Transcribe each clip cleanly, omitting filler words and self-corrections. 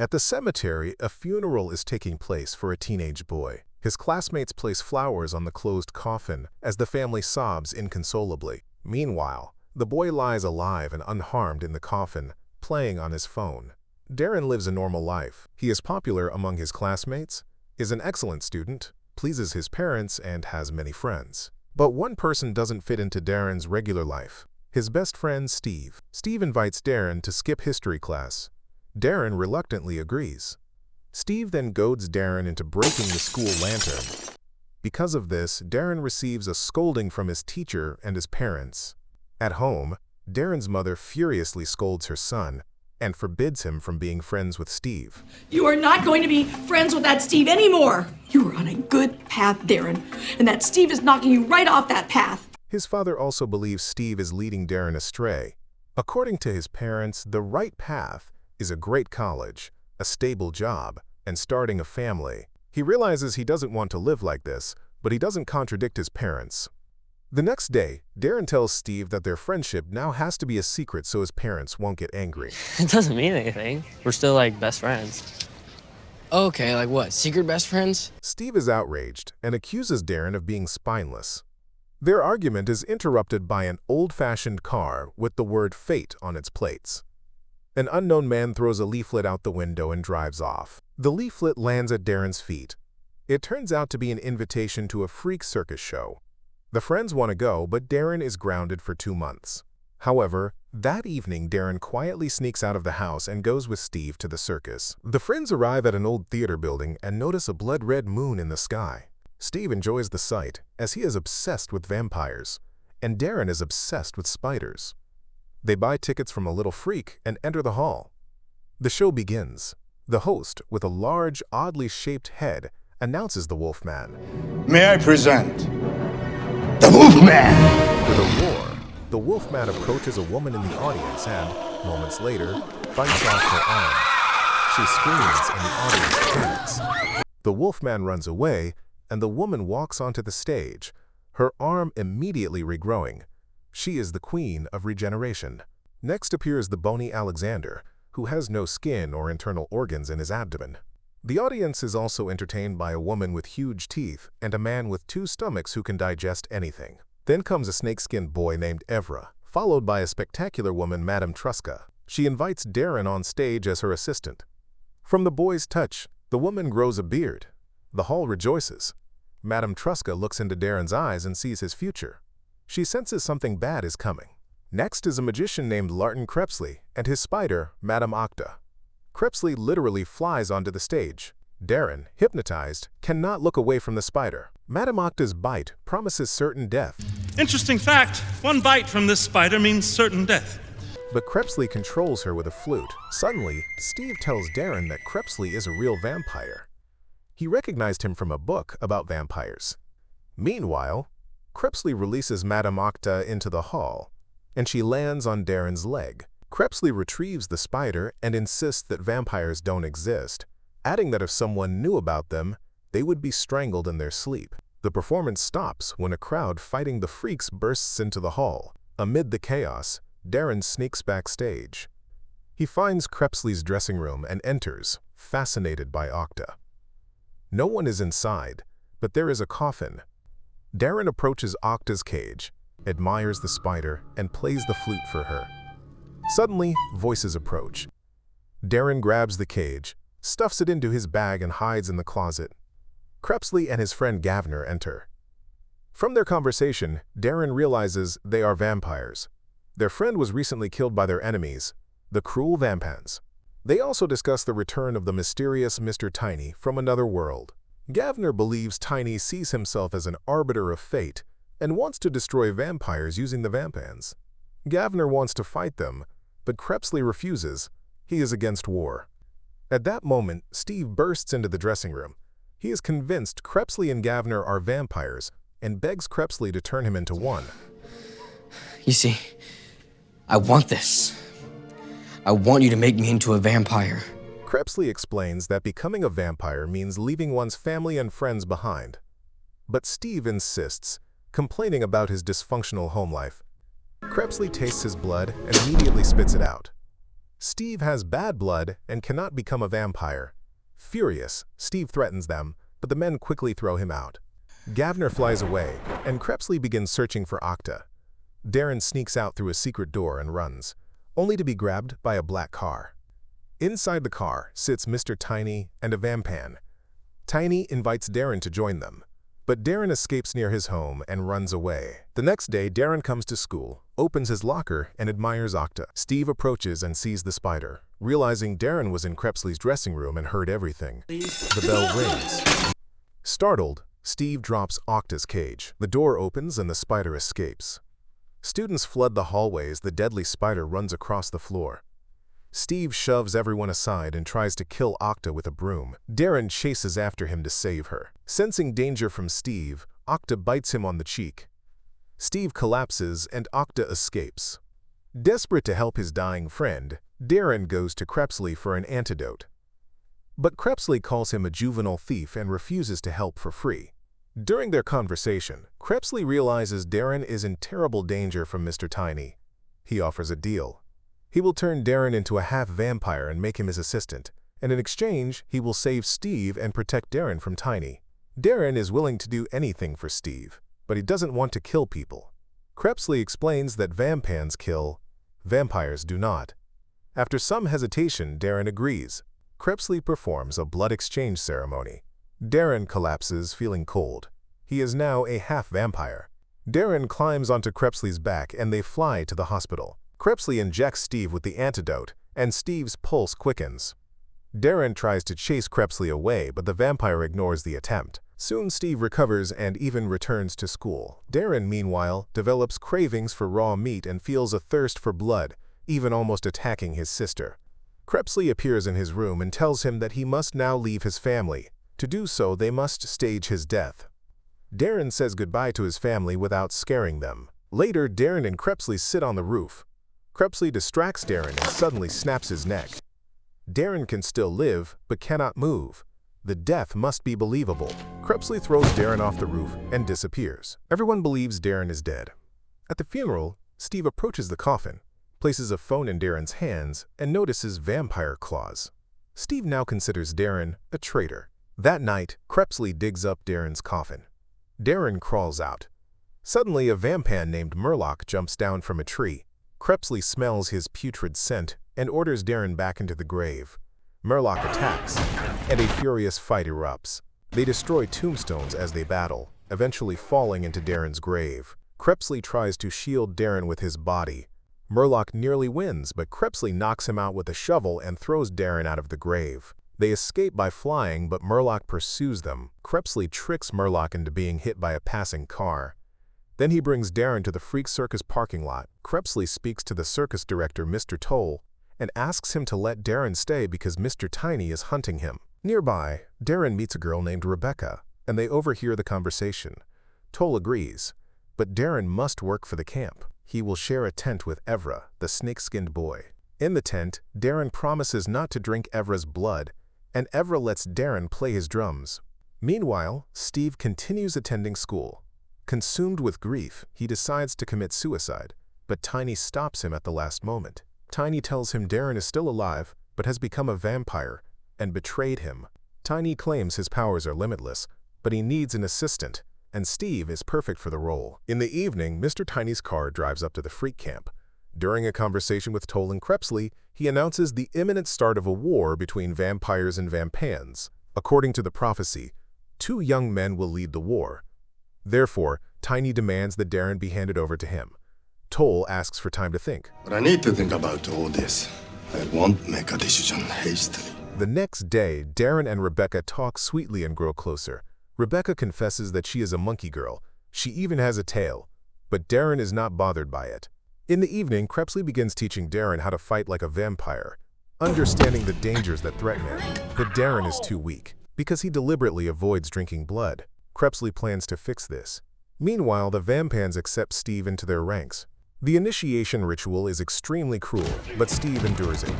At the cemetery, a funeral is taking place for a teenage boy. His classmates place flowers on the closed coffin as the family sobs inconsolably. Meanwhile, the boy lies alive and unharmed in the coffin, playing on his phone. Darren lives a normal life. He is popular among his classmates, is an excellent student, pleases his parents, and has many friends. But one person doesn't fit into Darren's regular life. His best friend, Steve. Steve invites Darren to skip history class. Darren reluctantly agrees. Steve then goads Darren into breaking the school lantern. Because of this, Darren receives a scolding from his teacher and his parents. At home, Darren's mother furiously scolds her son and forbids him from being friends with Steve. You are not going to be friends with that Steve anymore. You are on a good path, Darren, and that Steve is knocking you right off that path. His father also believes Steve is leading Darren astray. According to his parents, the right path is a great college, a stable job, and starting a family. He realizes he doesn't want to live like this, but he doesn't contradict his parents. The next day, Darren tells Steve that their friendship now has to be a secret so his parents won't get angry. It doesn't mean anything. We're still like best friends. Okay, like what, secret best friends? Steve is outraged and accuses Darren of being spineless. Their argument is interrupted by an old-fashioned car with the word fate on its plates. An unknown man throws a leaflet out the window and drives off. The leaflet lands at Darren's feet. It turns out to be an invitation to a freak circus show. The friends want to go, but Darren is grounded for 2 months. However, that evening Darren quietly sneaks out of the house and goes with Steve to the circus. The friends arrive at an old theater building and notice a blood-red moon in the sky. Steve enjoys the sight, as he is obsessed with vampires, and Darren is obsessed with spiders. They buy tickets from a little freak and enter the hall. The show begins. The host, with a large, oddly shaped head, announces the Wolfman. May I present the Wolfman? With a roar, the Wolfman approaches a woman in the audience and, moments later, bites off her arm. She screams and the audience panics. The Wolfman runs away, and the woman walks onto the stage, her arm immediately regrowing. She is the queen of regeneration. Next appears the bony Alexander, who has no skin or internal organs in his abdomen. The audience is also entertained by a woman with huge teeth and a man with 2 stomachs who can digest anything. Then comes a snake-skinned boy named Evra, followed by a spectacular woman, Madame Truska. She invites Darren on stage as her assistant. From the boy's touch, the woman grows a beard. The hall rejoices. Madame Truska looks into Darren's eyes and sees his future. She senses something bad is coming. Next is a magician named Larton Crepsley and his spider, Madame Octa. Crepsley literally flies onto the stage. Darren, hypnotized, cannot look away from the spider. Madame Octa's bite promises certain death. Interesting fact, 1 bite from this spider means certain death. But Crepsley controls her with a flute. Suddenly, Steve tells Darren that Crepsley is a real vampire. He recognized him from a book about vampires. Meanwhile, Crepsley releases Madame Octa into the hall, and she lands on Darren's leg. Crepsley retrieves the spider and insists that vampires don't exist, adding that if someone knew about them, they would be strangled in their sleep. The performance stops when a crowd fighting the freaks bursts into the hall. Amid the chaos, Darren sneaks backstage. He finds Crepsley's dressing room and enters, fascinated by Octa. No one is inside, but there is a coffin. Darren approaches Octa's cage, admires the spider, and plays the flute for her. Suddenly, voices approach. Darren grabs the cage, stuffs it into his bag, and hides in the closet. Crepsley and his friend Gavner enter. From their conversation, Darren realizes they are vampires. Their friend was recently killed by their enemies, the cruel vampans. They also discuss the return of the mysterious Mr. Tiny from another world. Gavner believes Tiny sees himself as an arbiter of fate and wants to destroy vampires using the vampans. Gavner wants to fight them, but Crepsley refuses. He is against war. At that moment, Steve bursts into the dressing room. He is convinced Crepsley and Gavner are vampires and begs Crepsley to turn him into one. You see, I want this. I want you to make me into a vampire. Crepsley explains that becoming a vampire means leaving one's family and friends behind. But Steve insists, complaining about his dysfunctional home life. Crepsley tastes his blood and immediately spits it out. Steve has bad blood and cannot become a vampire. Furious, Steve threatens them, but the men quickly throw him out. Gavner flies away, and Crepsley begins searching for Octa. Darren sneaks out through a secret door and runs, only to be grabbed by a black car. Inside the car sits Mr. Tiny and a vampan. Tiny invites Darren to join them, but Darren escapes near his home and runs away. The next day, Darren comes to school, opens his locker, and admires Octa. Steve approaches and sees the spider, realizing Darren was in Crepsley's dressing room and heard everything. The bell rings. Startled, Steve drops Octa's cage. The door opens and the spider escapes. Students flood the hallways. The deadly spider runs across the floor. Steve shoves everyone aside and tries to kill Octa with a broom. Darren chases after him to save her. Sensing danger from Steve, Octa bites him on the cheek. Steve collapses and Octa escapes. Desperate to help his dying friend, Darren goes to Crepsley for an antidote. But Crepsley calls him a juvenile thief and refuses to help for free. During their conversation, Crepsley realizes Darren is in terrible danger from Mr. Tiny. He offers a deal. He will turn Darren into a half-vampire and make him his assistant, and in exchange, he will save Steve and protect Darren from Tiny. Darren is willing to do anything for Steve, but he doesn't want to kill people. Crepsley explains that vampans kill, vampires do not. After some hesitation, Darren agrees. Crepsley performs a blood exchange ceremony. Darren collapses, feeling cold. He is now a half-vampire. Darren climbs onto Crepsley's back and they fly to the hospital. Crepsley injects Steve with the antidote, and Steve's pulse quickens. Darren tries to chase Crepsley away, but the vampire ignores the attempt. Soon Steve recovers and even returns to school. Darren, meanwhile, develops cravings for raw meat and feels a thirst for blood, even almost attacking his sister. Crepsley appears in his room and tells him that he must now leave his family. To do so, they must stage his death. Darren says goodbye to his family without scaring them. Later, Darren and Crepsley sit on the roof. Crepsley distracts Darren and suddenly snaps his neck. Darren can still live, but cannot move. The death must be believable. Crepsley throws Darren off the roof and disappears. Everyone believes Darren is dead. At the funeral, Steve approaches the coffin, places a phone in Darren's hands, and notices vampire claws. Steve now considers Darren a traitor. That night, Crepsley digs up Darren's coffin. Darren crawls out. Suddenly, a vampan named Murloc jumps down from a tree. Crepsley smells his putrid scent and orders Darren back into the grave. Murloc attacks, and a furious fight erupts. They destroy tombstones as they battle, eventually falling into Darren's grave. Crepsley tries to shield Darren with his body. Murloc nearly wins, but Crepsley knocks him out with a shovel and throws Darren out of the grave. They escape by flying, but Murloc pursues them. Crepsley tricks Murloc into being hit by a passing car. Then he brings Darren to the Freak Circus parking lot. Crepsley speaks to the circus director, Mr. Toll, and asks him to let Darren stay because Mr. Tiny is hunting him. Nearby, Darren meets a girl named Rebecca, and they overhear the conversation. Toll agrees, but Darren must work for the camp. He will share a tent with Evra, the snake-skinned boy. In the tent, Darren promises not to drink Evra's blood, and Evra lets Darren play his drums. Meanwhile, Steve continues attending school. Consumed with grief, he decides to commit suicide, but Tiny stops him at the last moment. Tiny tells him Darren is still alive, but has become a vampire, and betrayed him. Tiny claims his powers are limitless, but he needs an assistant, and Steve is perfect for the role. In the evening, Mr. Tiny's car drives up to the freak camp. During a conversation with Toll and Crepsley, he announces the imminent start of a war between vampires and vampans. According to the prophecy, 2 young men will lead the war. Therefore, Tiny demands that Darren be handed over to him. Toll asks for time to think. But I need to think about all this. I won't make a decision hastily. The next day, Darren and Rebecca talk sweetly and grow closer. Rebecca confesses that she is a monkey girl. She even has a tail, but Darren is not bothered by it. In the evening, Crepsley begins teaching Darren how to fight like a vampire, understanding the dangers that threaten him. But Darren is too weak, because he deliberately avoids drinking blood. Crepsley plans to fix this. Meanwhile, the vampans accept Steve into their ranks. The initiation ritual is extremely cruel, but Steve endures it.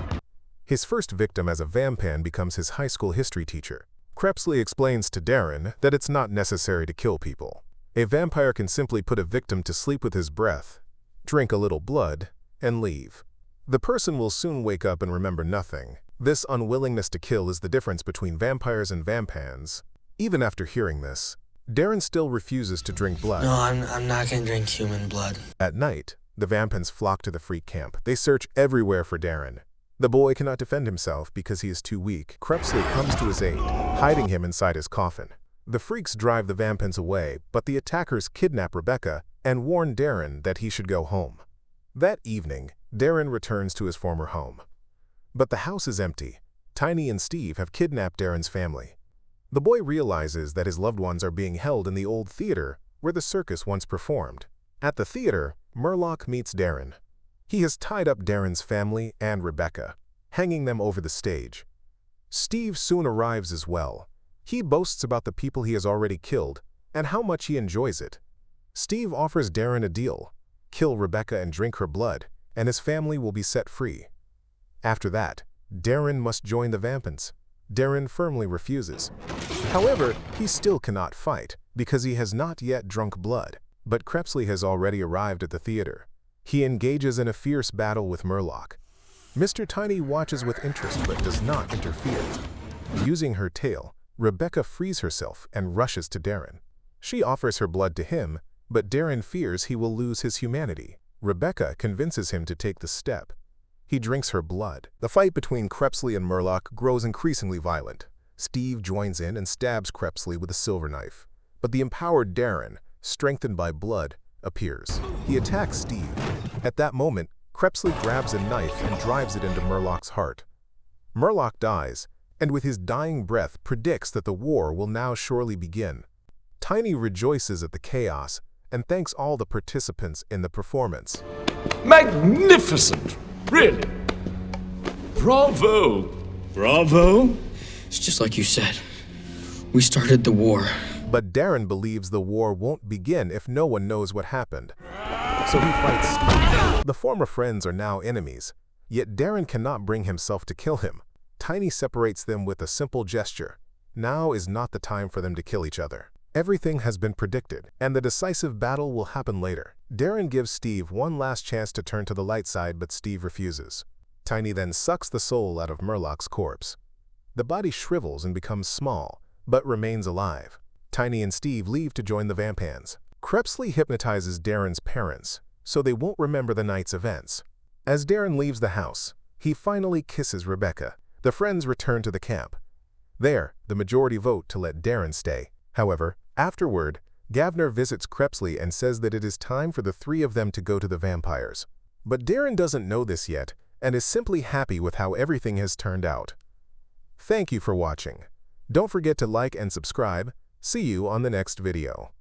His first victim as a vampan becomes his high school history teacher. Crepsley explains to Darren that it's not necessary to kill people. A vampire can simply put a victim to sleep with his breath, drink a little blood, and leave. The person will soon wake up and remember nothing. This unwillingness to kill is the difference between vampires and vampans. Even after hearing this, Darren still refuses to drink blood. No, I'm not gonna drink human blood. At night, the vampans flock to the freak camp. They search everywhere for Darren. The boy cannot defend himself because he is too weak. Crepsley comes to his aid, hiding him inside his coffin. The freaks drive the vampans away, but the attackers kidnap Rebecca and warn Darren that he should go home. That evening, Darren returns to his former home. But the house is empty. Tiny and Steve have kidnapped Darren's family. The boy realizes that his loved ones are being held in the old theater where the circus once performed. At the theater, Murloc meets Darren. He has tied up Darren's family and Rebecca, hanging them over the stage. Steve soon arrives as well. He boasts about the people he has already killed and how much he enjoys it. Steve offers Darren a deal: kill Rebecca and drink her blood, and his family will be set free. After that, Darren must join the vampans. Darren firmly refuses. However, he still cannot fight because he has not yet drunk blood. But Crepsley has already arrived at the theater. He engages in a fierce battle with Murloc. Mr. Tiny watches with interest but does not interfere. Using her tail, Rebecca frees herself and rushes to Darren. She offers her blood to him, but Darren fears he will lose his humanity. Rebecca convinces him to take the step. He drinks her blood. The fight between Crepsley and Murloc grows increasingly violent. Steve joins in and stabs Crepsley with a silver knife. But the empowered Darren, strengthened by blood, appears. He attacks Steve. At that moment, Crepsley grabs a knife and drives it into Murloc's heart. Murloc dies, and with his dying breath predicts that the war will now surely begin. Tiny rejoices at the chaos and thanks all the participants in the performance. Magnificent! Really? Bravo! Bravo! It's just like you said. We started the war. But Darren believes the war won't begin if no one knows what happened. So he fights Steve. The former friends are now enemies, yet Darren cannot bring himself to kill him. Tiny separates them with a simple gesture. Now is not the time for them to kill each other. Everything has been predicted, and the decisive battle will happen later. Darren gives Steve one last chance to turn to the light side, but Steve refuses. Tiny then sucks the soul out of Murloc's corpse. The body shrivels and becomes small, but remains alive. Tiny and Steve leave to join the vampans. Crepsley hypnotizes Darren's parents, so they won't remember the night's events. As Darren leaves the house, he finally kisses Rebecca. The friends return to the camp. There, the majority vote to let Darren stay. However, afterward, Gavner visits Crepsley and says that it is time for the three of them to go to the vampires. But Darren doesn't know this yet and is simply happy with how everything has turned out. Thank you for watching. Don't forget to like and subscribe. See you on the next video.